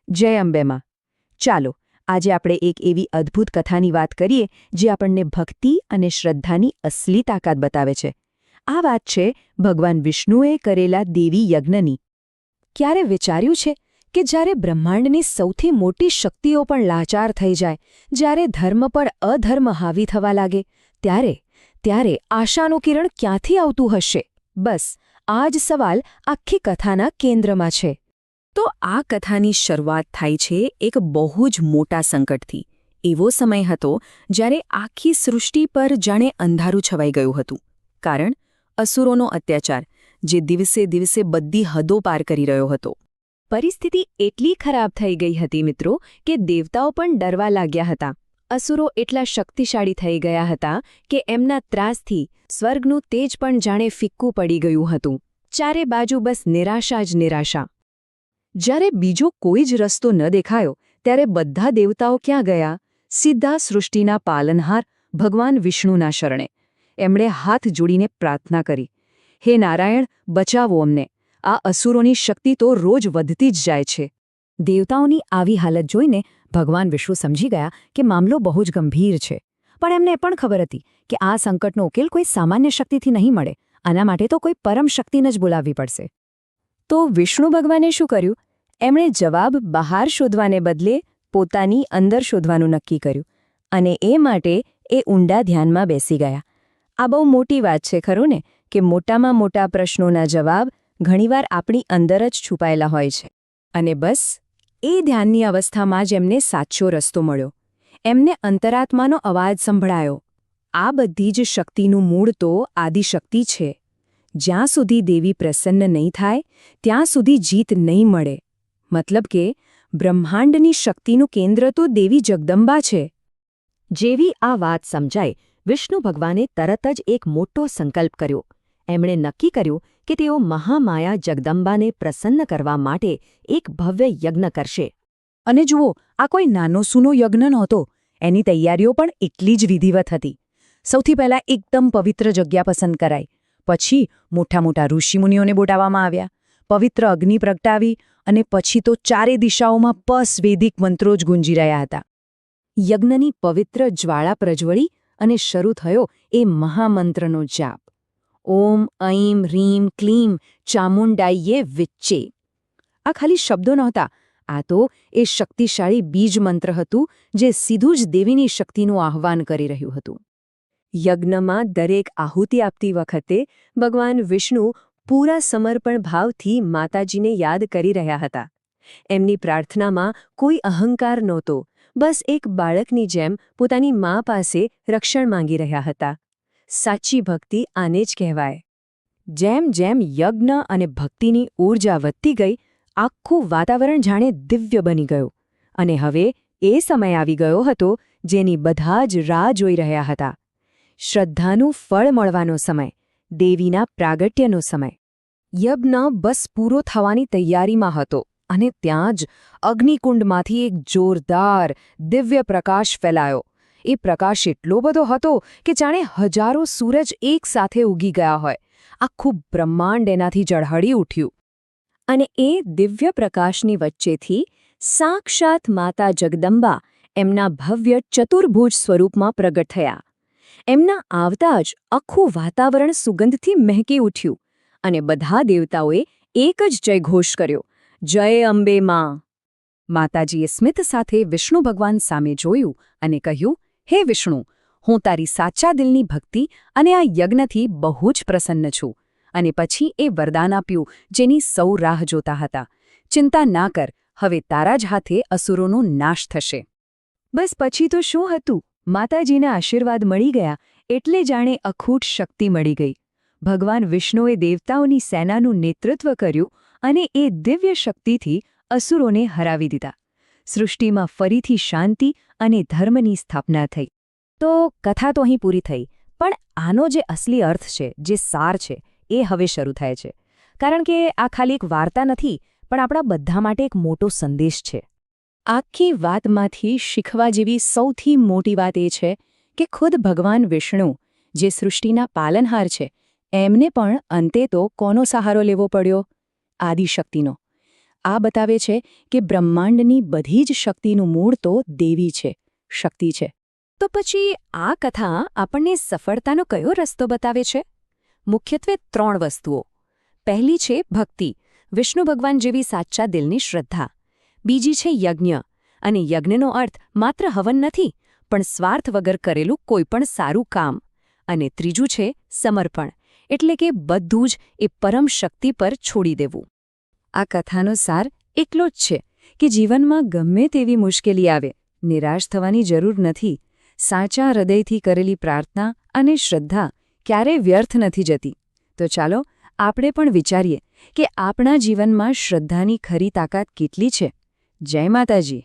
જય અંબેમાં. ચાલો આજે આપણે એક એવી અદ્ભુત કથાની વાત કરીએ જે આપણને ભક્તિ અને શ્રદ્ધાની અસલી તાકાત બતાવે છે. આ વાત છે ભગવાન વિષ્ણુએ કરેલા દેવી યજ્ઞની. ક્યારે વિચાર્યું છે કે જ્યારે બ્રહ્માંડની સૌથી મોટી શક્તિઓ પણ લાચાર થઈ જાય, જ્યારે ધર્મ પર અધર્મ હાવી થવા લાગે, ત્યારે આશાનું કિરણ ક્યાંથી આવતું હશે? બસ આ જ સવાલ આખી કથાના કેન્દ્રમાં છે. તો આ કથાની શરૂઆત થાય છે એક બહુ જ મોટા સંકટથી. એવો સમય હતો જ્યારે આખી સૃષ્ટિ પર જાણે અંધારું છવાઈ ગયું હતું. કારણ અસુરોનો અત્યાચાર, જે દિવસે દિવસે બધી હદો પાર કરી રહ્યો હતો. પરિસ્થિતિ એટલી ખરાબ થઈ ગઈ હતી મિત્રો કે દેવતાઓ પણ ડરવા લાગ્યા હતા. અસુરો એટલા શક્તિશાળી થઈ ગયા હતા કે એમના ત્રાસથી સ્વર્ગનું તેજ પણ જાણે ફિક્કું પડી ગયું હતું. ચારે બાજુ બસ નિરાશા જ નિરાશા. જ્યારે બીજો કોઈ જ રસ્તો ન દેખાયો ત્યારે બધા દેવતાઓ ક્યાં ગયા? સીધા સૃષ્ટિના પાલનહાર ભગવાન વિષ્ણુના શરણે. એમણે હાથ જોડીને પ્રાર્થના કરી, હે નારાયણ, બચાવો અમને. આ અસુરોની શક્તિ તો રોજ વધતી જ જાય છે. દેવતાઓની આવી હાલત જોઈને ભગવાન વિષ્ણુ સમજી ગયા કે મામલો બહુ જ ગંભીર છે. પણ એમને પણ ખબર હતી કે આ સંકટનો ઉકેલ કોઈ સામાન્ય શક્તિથી નહીં મળે. આના માટે તો કોઈ પરમ શક્તિને જ બોલાવવી પડશે. તો વિષ્ણુ ભગવાને શું કર્યું? એમણે જવાબ બહાર શોધવાને બદલે પોતાની અંદર શોધવાનું નક્કી કર્યું. અને એ માટે એ ઊંડા ધ્યાનમાં બેસી ગયા. આ બહુ મોટી વાત છે ખરું ને, કે મોટામાં મોટા પ્રશ્નોના જવાબ ઘણીવાર આપણી અંદર જ છુપાયેલા હોય છે. અને બસ એ ધ્યાનની અવસ્થામાં જ એમને સાચો રસ્તો મળ્યો. એમને અંતરાત્માનો અવાજ સંભળાયો. આ બધી જ શક્તિનું મૂળ તો આદિશક્તિ છે. જ્યાં સુધી દેવી પ્રસન્ન નહીં થાય ત્યાં સુધી જીત નહીં મળે. મતલબ કે બ્રહ્માંડની શક્તિનું કેન્દ્ર તો દેવી જગદંબા છે. જેવી આ વાત સમજાય, વિષ્ણુ ભગવાને તરત જ એક મોટો સંકલ્પ કર્યો. એમણે નક્કી કર્યું કે તેઓ મહામાયા જગદંબાને પ્રસન્ન કરવા માટે એક ભવ્ય યજ્ઞ કરશે. અને જુઓ, આ કોઈ નાનો સૂનો યજ્ઞ નહોતો. એની તૈયારીઓ પણ એટલી જ વિધિવત હતી. સૌથી પહેલાં એકદમ પવિત્ર જગ્યા પસંદ કરાઈ. પછી મોટા મોટા ઋષિમુનિઓને બોલાવવામાં આવ્યા. પવિત્ર અગ્નિ પ્રગટાવી અને પછી તો ચારે દિશાઓમાં બસ વૈદિક મંત્રો જ ગુંજી રહ્યા હતા. યજ્ઞની પવિત્ર જ્વાળા પ્રજ્વળી અને શરૂ થયો એ મહામંત્રનો જાપ. ઓમ ઐં હ્રીં ક્લીં ચામુંડાઈએ વિચ્ચે. આ ખાલી શબ્દો નહોતા, આ તો એ શક્તિશાળી બીજ મંત્ર હતું જે સીધું જ દેવીની શક્તિનું આહ્વાન કરી રહ્યું હતું. યજ્ઞમાં દરેક આહુતિ આપતી વખતે ભગવાન વિષ્ણુ પૂરા સમર્પણ ભાવથી માતાજીને યાદ કરી રહ્યા હતા. એમની પ્રાર્થનામાં કોઈ અહંકાર નહોતો. બસ એક બાળકની જેમ પોતાની મા પાસે રક્ષણ માંગી રહ્યા હતા. સાચી ભક્તિ આને જ કહેવાય. જેમ જેમ યજ્ઞ અને ભક્તિની ઊર્જા વધતી ગઈ, આખું વાતાવરણ જાણે દિવ્ય બની ગયું. અને હવે એ સમય આવી ગયો હતો જેની બધા જ રાહ જોઈ રહ્યા હતા. શ્રદ્ધાનું ફળ મળવાનો સમય, દેવીના પ્રાગટ્યનો સમય. યજ્ઞ બસ પૂરો થવાની તૈયારીમાં હતો અને ત્યાં જ અગ્નિકુંડમાંથી એક જોરદાર દિવ્ય પ્રકાશ ફેલાયો. એ પ્રકાશ એટલો બધો હતો કે જાણે હજારો સૂરજ એક સાથે ઉગી ગયા હોય. આખું બ્રહ્માંડ એનાથી ઝળહળી ઉઠ્યું. અને એ દિવ્ય પ્રકાશની વચ્ચેથી સાક્ષાત માતા જગદંબા એમના ભવ્ય ચતુર્ભુજ સ્વરૂપમાં પ્રગટ થયા. એમના આવતા જ આખું વાતાવરણ સુગંધથી મહેકી ઉઠ્યું. અને બધા દેવતાઓએ એક જ જયઘોષ કર્યો, જય અંબે માં. માતાજીએ સ્મિત સાથે વિષ્ણુ ભગવાન સામે જોયું અને કહ્યું, હે વિષ્ણુ, હું તારી સાચા દિલની ભક્તિ અને આ યજ્ઞથી બહુ જ પ્રસન્ન છું. અને પછી એ વરદાન આપ્યું જેની સૌ રાહ જોતા હતા, ચિંતા ના કર, હવે તારા જ હાથે અસુરોનો નાશ થશે. બસ પછી તો શું હતું? માતાજીના આશીર્વાદ મળી ગયા એટલે જાણે અખૂટ શક્તિ મળી ગઈ. ભગવાન વિષ્ણુએ દેવતાઓની સેનાનું નેતૃત્વ કર્યું અને એ દિવ્ય શક્તિથી અસુરોને હરાવી દીધા. સૃષ્ટિમાં ફરીથી શાંતિ અને ધર્મની સ્થાપના થઈ. તો કથા તો અહીં પૂરી થઈ, પણ આનો જે અસલી અર્થ છે, જે સાર છે, એ હવે શરૂ થાય છે. કારણ કે આ ખાલી એક વાર્તા નથી, પણ આપણા બધા માટે એક મોટો સંદેશ છે. આખી વાતમાંથી શીખવા જેવી સૌથી મોટી વાત એ છે કે ખુદ ભગવાન વિષ્ણુ, જે સૃષ્ટિના પાલનહાર છે, એમને પણ અંતે તો કોનો સહારો લેવો પડ્યો? આદિશક્તિનો. આ બતાવે છે કે બ્રહ્માંડની બધી જ શક્તિનું મૂળ તો દેવી છે, શક્તિ છે. તો પછી આ કથા આપણને સફળતાનો કયો રસ્તો બતાવે છે? મુખ્યત્વે 3 વસ્તુઓ. પહેલી છે ભક્તિ, વિષ્ણુ ભગવાન જેવી સાચા દિલની શ્રદ્ધા. બીજી છે યજ્ઞ, અને યજ્ઞનો અર્થ માત્ર હવન નથી, પણ સ્વાર્થ વગર કરેલું કોઈપણ સારું કામ. અને ત્રીજું છે સમર્પણ, એટલે કે બધું જ એ પરમ શક્તિ પર છોડી દેવું. આ કથાનો સાર એટલો જ છે કે જીવનમાં ગમે તેવી મુશ્કેલી આવે, નિરાશ થવાની જરૂર નથી. સાચા હૃદયથી કરેલી પ્રાર્થના અને શ્રદ્ધા ક્યારેય વ્યર્થ નથી જતી. તો ચાલો આપણે પણ વિચારીએ કે આપણા જીવનમાં શ્રદ્ધાની ખરી તાકાત કેટલી છે. જય માતાજી.